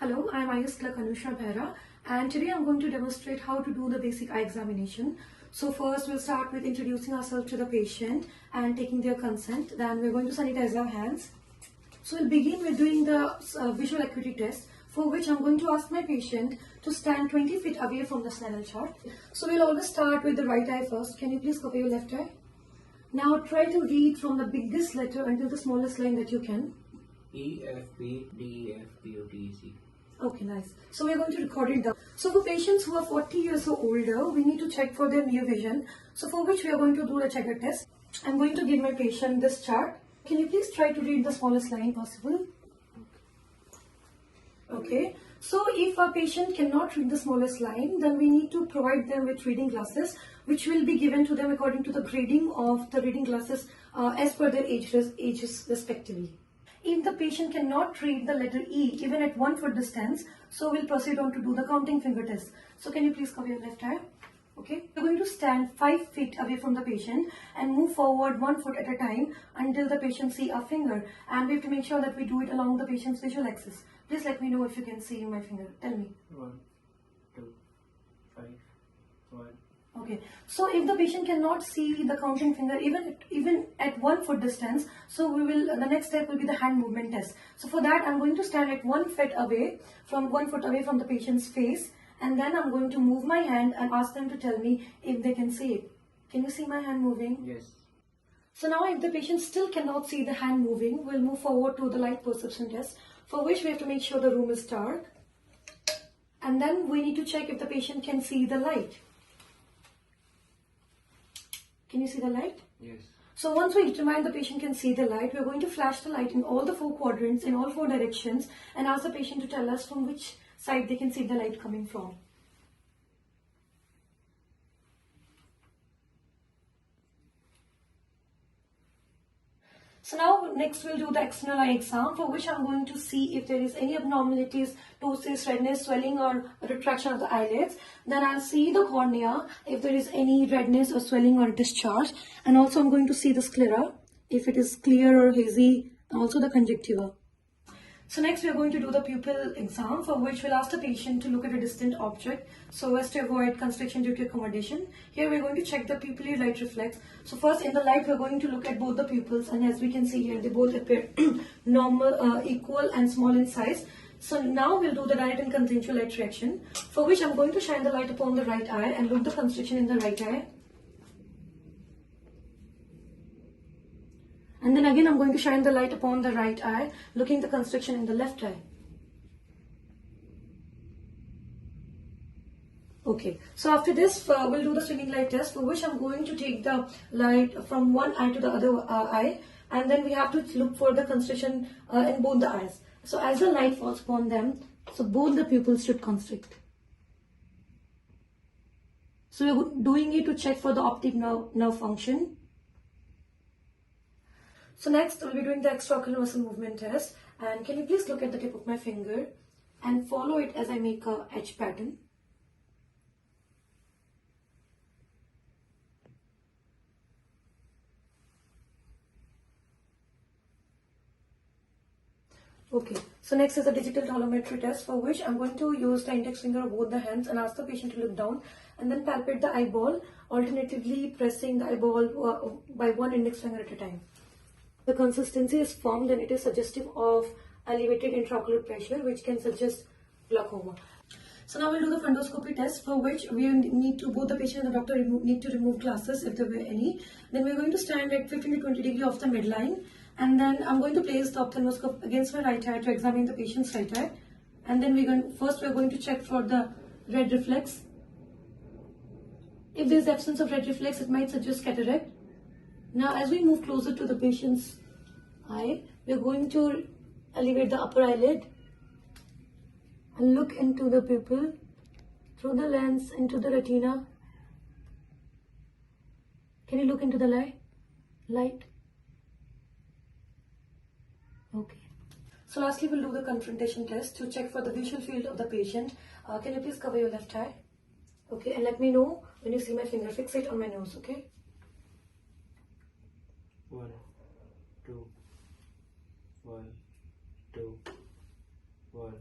Hello, I am IS Clerk Anusha Behra, and today I'm going to demonstrate how to do the basic eye examination. So first we'll start with introducing ourselves to the patient and taking their consent. Then we're going to sanitize our hands. So we'll begin with doing the visual acuity test, for which I'm going to ask my patient to stand 20 feet away from the Snellen chart. So we'll always start with the right eye first. Can you please cover your left eye? Now try to read from the biggest letter until the smallest line that you can. E, F, P, D, E, F, P, O, T, E, C. Okay, nice. So we're going to record it down. So for patients who are 40 years or older, we need to check for their near vision. So for which we are going to do the checker test. I'm going to give my patient this chart. Can you please try to read the smallest line possible? Okay. So if a patient cannot read the smallest line, then we need to provide them with reading glasses, which will be given to them according to the grading of the reading glasses as per their ages respectively. If the patient cannot read the letter E even at 1 foot distance, so we'll proceed on to do the counting finger test. So can you please cover your left eye? Okay, we're going to stand 5 feet away from the patient and move forward 1 foot at a time until the patient see our finger, and we have to make sure that we do it along the patient's visual axis. Please let me know if you can see my finger. Tell me. 1, 2, 5, 1. Okay, so if the patient cannot see the counting finger even at 1 foot distance, so the next step will be the hand movement test. So for that, I'm going to stand at 1 foot away from the patient's face, and then I'm going to move my hand and ask them to tell me if they can see it. Can you see my hand moving? Yes. So now if the patient still cannot see the hand moving, we'll move forward to the light perception test, for which we have to make sure the room is dark, and then we need to check if the patient can see the light. Can you see the light? Yes. So once we determine the patient can see the light, we're going to flash the light in all the 4 quadrants, in all 4 directions, and ask the patient to tell us from which side they can see the light coming from. So now next we'll do the external eye exam, for which I'm going to see if there is any abnormalities, ptosis, redness, swelling or retraction of the eyelids. Then I'll see the cornea if there is any redness or swelling or discharge, and also I'm going to see the sclera if it is clear or hazy, and also the conjunctiva. So next we are going to do the pupil exam, for which we'll ask the patient to look at a distant object so as to avoid constriction due to accommodation. Here we are going to check the pupillary light reflex. So first in the light we are going to look at both the pupils, and as we can see here they both appear normal, equal and small in size. So now we'll do the direct and consensual light reaction, for which I'm going to shine the light upon the right eye and look the constriction in the right eye. And then again I'm going to shine the light upon the right eye, looking the constriction in the left eye. Okay, so after this we'll do the swinging light test, for which I'm going to take the light from one eye to the other eye, and then we have to look for the constriction in both the eyes. So as the light falls upon them, so both the pupils should constrict. So we're doing it to check for the optic nerve function. So next we'll be doing the extraocular muscle movement test, and can you please look at the tip of my finger and follow it as I make a H pattern. Okay, so next is the digital tolometry test, for which I'm going to use the index finger of both the hands and ask the patient to look down and then palpate the eyeball, alternatively pressing the eyeball by one index finger at a time. The consistency is firm, then it is suggestive of elevated intraocular pressure, which can suggest glaucoma. So now we'll do the fundoscopy test, for which we need to, both the patient and the doctor need to remove glasses if there were any. Then we're going to stand at 15 to 20 degrees off the midline, and then I'm going to place the ophthalmoscope against my right eye to examine the patient's right eye. And then we're going to check for the red reflex. If there is absence of red reflex, it might suggest cataract. Now as we move closer to the patient's eye, we are going to elevate the upper eyelid and look into the pupil through the lens into the retina. Can you look into the light? Okay. So lastly we'll do the confrontation test to check for the visual field of the patient. Can you please cover your left eye? Okay, and let me know when you see my finger. Fixate on my nose, okay? 1, 2, 1, 2, 1.